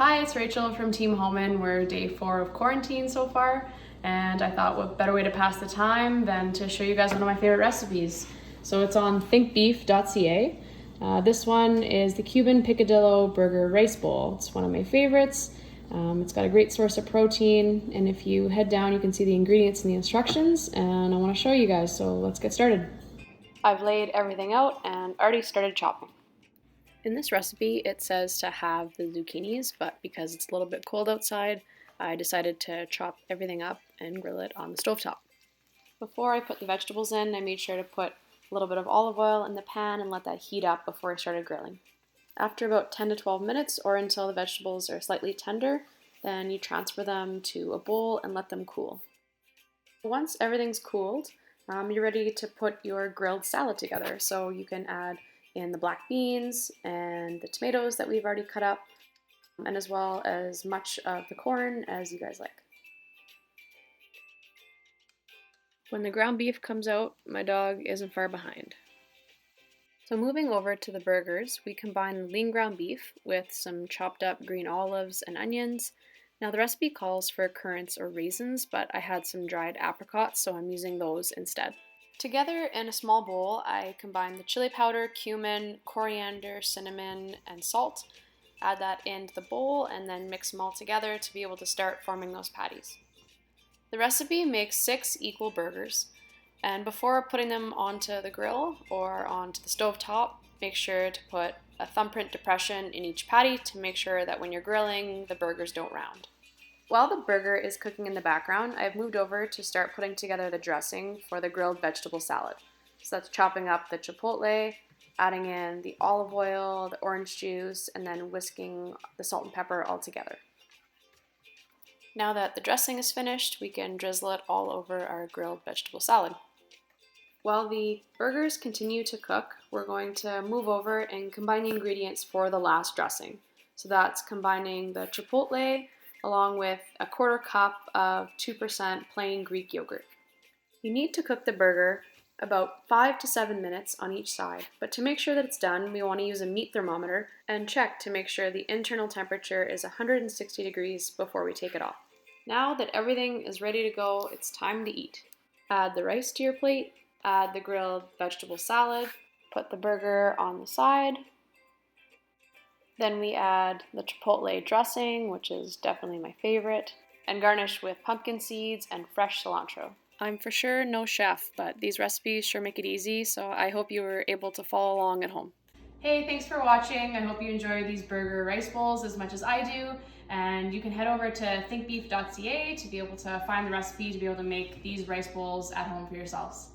Hi, it's Rachel from Team Homan. We're day 4 of quarantine so far, and I thought what better way to pass the time than to show you guys one of my favorite recipes. So it's on thinkbeef.ca. This one is the Cuban Picadillo burger rice bowl. It's one of my favorites. It's got a great source of protein, and if you head down you can see the ingredients and the instructions, and I want to show you guys, so let's get started. I've laid everything out and already started chopping. In this recipe, it says to have the zucchinis, but because it's a little bit cold outside, I decided to chop everything up and grill it on the stovetop. Before I put the vegetables in, I made sure to put a little bit of olive oil in the pan and let that heat up before I started grilling. After about 10 to 12 minutes, or until the vegetables are slightly tender, then you transfer them to a bowl and let them cool. Once everything's cooled, you're ready to put your grilled salad together. So you can add in the black beans and the tomatoes that we've already cut up, and as well as much of the corn as you guys like. When the ground beef comes out, my dog isn't far behind. So moving over to the burgers, we combine the lean ground beef with some chopped up green olives and onions. Now the recipe calls for currants or raisins, but I had some dried apricots, so I'm using those instead. Together in a small bowl, I combine the chili powder, cumin, coriander, cinnamon, and salt. Add that into the bowl and then mix them all together to be able to start forming those patties. The recipe makes 6 equal burgers, and before putting them onto the grill or onto the stove top, make sure to put a thumbprint depression in each patty to make sure that when you're grilling, the burgers don't round. While the burger is cooking in the background, I've moved over to start putting together the dressing for the grilled vegetable salad. So that's chopping up the chipotle, adding in the olive oil, the orange juice, and then whisking the salt and pepper all together. Now that the dressing is finished, we can drizzle it all over our grilled vegetable salad. While the burgers continue to cook, we're going to move over and combine the ingredients for the last dressing. So that's combining the chipotle along with a 1/4 cup of 2% plain Greek yogurt. You need to cook the burger about 5 to 7 minutes on each side, but to make sure that it's done, we want to use a meat thermometer and check to make sure the internal temperature is 160 degrees before we take it off. Now that everything is ready to go, it's time to eat. Add the rice to your plate, add the grilled vegetable salad, put the burger on the side. Then we add the chipotle dressing, which is definitely my favorite, and garnish with pumpkin seeds and fresh cilantro. I'm for sure no chef, but these recipes sure make it easy, so I hope you were able to follow along at home. Hey, thanks for watching. I hope you enjoy these burger rice bowls as much as I do, and you can head over to thinkbeef.ca to be able to find the recipe to be able to make these rice bowls at home for yourselves.